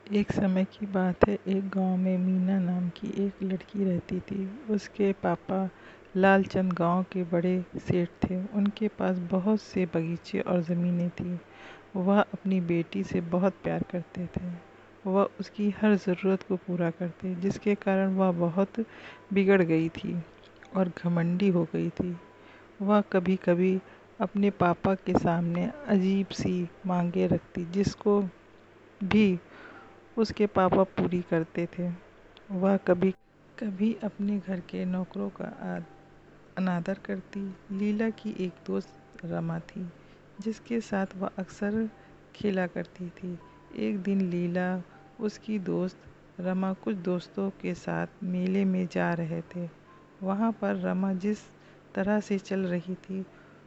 एक समय की बात है। एक गांव में मीना नाम की एक लड़की रहती थी। उसके पापा लालचंद गांव के बड़े सेठ थे। उनके पास बहुत से बगीचे और ज़मीनें थी। वह अपनी बेटी से बहुत प्यार करते थे। वह उसकी हर ज़रूरत को पूरा करते, जिसके कारण वह बहुत बिगड़ गई थी और घमंडी हो गई थी। वह कभी कभी अपने पापा के सामने अजीब सी मांगे रखती, जिसको भी उसके पापा पूरी करते थे। वह कभी कभी अपने घर के नौकरों का अनादर करती। लीला की एक दोस्त रमा थी, जिसके साथ वह अक्सर खेला करती थी। एक दिन लीला, उसकी दोस्त रमा कुछ दोस्तों के साथ मेले में जा रहे थे। वहाँ पर रमा जिस तरह से चल रही थी,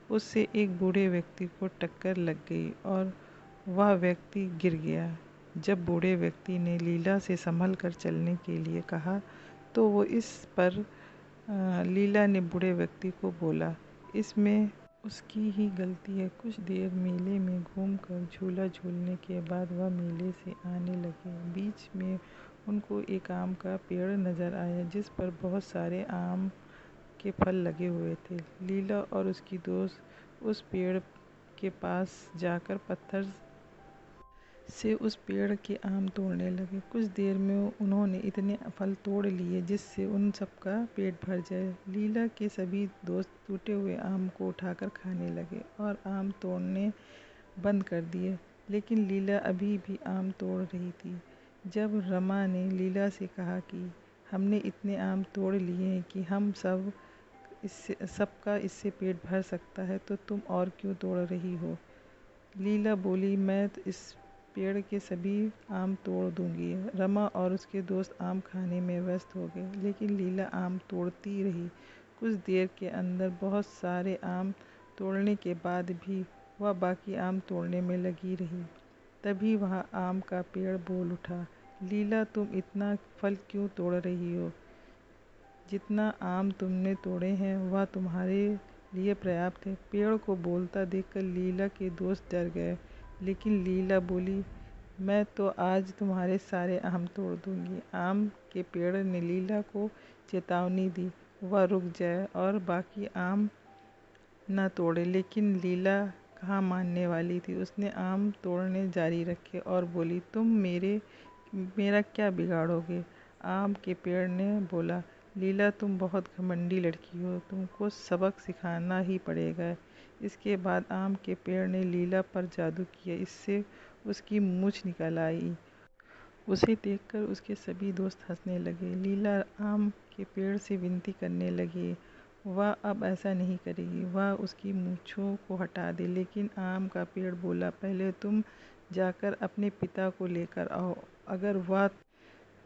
उससे एक बूढ़े व्यक्ति को टक्कर लग गई और वह व्यक्ति गिर गया। जब बूढ़े व्यक्ति ने लीला से संभल कर चलने के लिए कहा, तो वो इस पर लीला ने बूढ़े व्यक्ति को बोला, इसमें उसकी ही गलती है। कुछ देर मेले में घूमकर झूला झूलने के बाद वह मेले से आने लगे। बीच में उनको एक आम का पेड़ नजर आया, जिस पर बहुत सारे आम के फल लगे हुए थे। लीला और उसकी दोस्त उस पेड़ के पास जाकर पत्थर से उस पेड़ के आम तोड़ने लगे। कुछ देर में उन्होंने इतने फल तोड़ लिए जिससे उन सबका पेट भर जाए। लीला के सभी दोस्त टूटे हुए आम को उठाकर खाने लगे और आम तोड़ने बंद कर दिए, लेकिन लीला अभी भी आम तोड़ रही थी। जब रमा ने लीला से कहा कि हमने इतने आम तोड़ लिए हैं कि हम सबका इससे पेट भर सकता है, तो तुम और क्यों तोड़ रही हो? लीला बोली, मैं इस पेड़ के सभी आम तोड़ दूंगी। रमा और उसके दोस्त आम खाने में व्यस्त हो गए, लेकिन लीला आम तोड़ती रही। कुछ देर के अंदर बहुत सारे आम तोड़ने के बाद भी वह बाकी आम तोड़ने में लगी रही। तभी वह आम का पेड़ बोल उठा, लीला, तुम इतना फल क्यों तोड़ रही हो? जितना आम तुमने तोड़े हैं वह तुम्हारे लिए पर्याप्त है। पेड़ को बोलता देखकर लीला के दोस्त डर गए, लेकिन लीला बोली, मैं तो आज तुम्हारे सारे आम तोड़ दूंगी। आम के पेड़ ने लीला को चेतावनी दी, वह रुक जाए और बाकी आम न तोड़े, लेकिन लीला कहाँ मानने वाली थी। उसने आम तोड़ने जारी रखे और बोली, तुम मेरा क्या बिगाड़ोगे? आम के पेड़ ने बोला, लीला, तुम बहुत घमंडी लड़की हो, तुमको सबक सिखाना ही पड़ेगा। इसके बाद आम के पेड़ ने लीला पर जादू किया, इससे उसकी मूंछ निकल आई। उसे देखकर उसके सभी दोस्त हंसने लगे। लीला आम के पेड़ से विनती करने लगी, वह अब ऐसा नहीं करेगी, वह उसकी मूंछों को हटा दे। लेकिन आम का पेड़ बोला, पहले तुम जाकर अपने पिता को लेकर आओ। अगर वह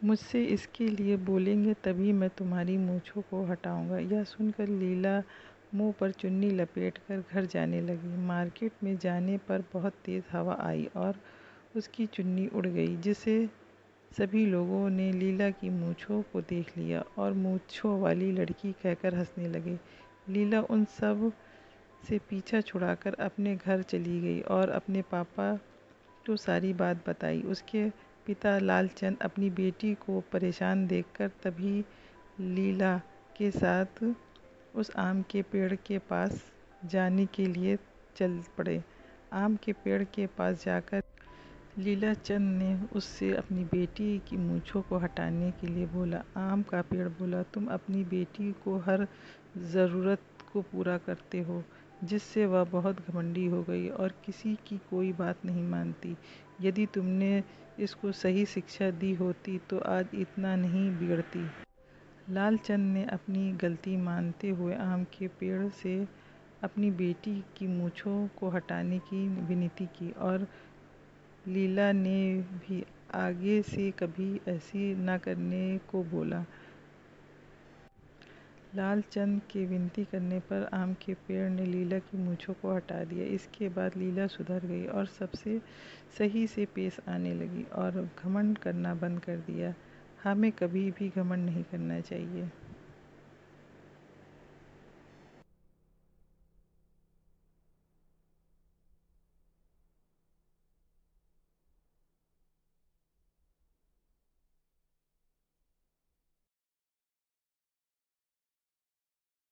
मुझसे इसके लिए बोलेंगे तभी मैं तुम्हारी मूंछों को हटाऊंगा। यह सुनकर लीला मुंह पर चुन्नी लपेटकर घर जाने लगी। मार्केट में जाने पर बहुत तेज हवा आई और उसकी चुन्नी उड़ गई, जिसे सभी लोगों ने लीला की मूंछों को देख लिया और मूंछों वाली लड़की कहकर हंसने लगे। लीला उन सब से पीछा छुड़ाकर अपने घर चली गई और अपने पापा को सारी बात बताई। उसके पिता लालचंद अपनी बेटी को परेशान देखकर तभी लीला के साथ उस आम के पेड़ के पास जाने के लिए चल पड़े। आम के पेड़ के पास जाकर लीला चंद ने उससे अपनी बेटी की मूंछों को हटाने के लिए बोला। आम का पेड़ बोला, तुम अपनी बेटी को हर ज़रूरत को पूरा करते हो, जिससे वह बहुत घमंडी हो गई और किसी की कोई बात नहीं मानती। यदि तुमने इसको सही शिक्षा दी होती तो आज इतना नहीं बिगड़ती। लालचंद ने अपनी गलती मानते हुए आम के पेड़ से अपनी बेटी की मूंछों को हटाने की विनती की और लीला ने भी आगे से कभी ऐसी न करने को बोला। लालचंद के विनती करने पर आम के पेड़ ने लीला की मूंछों को हटा दिया। इसके बाद लीला सुधर गई और सबसे सही से पेश आने लगी और घमंड करना बंद कर दिया। हमें कभी भी घमंड नहीं करना चाहिए।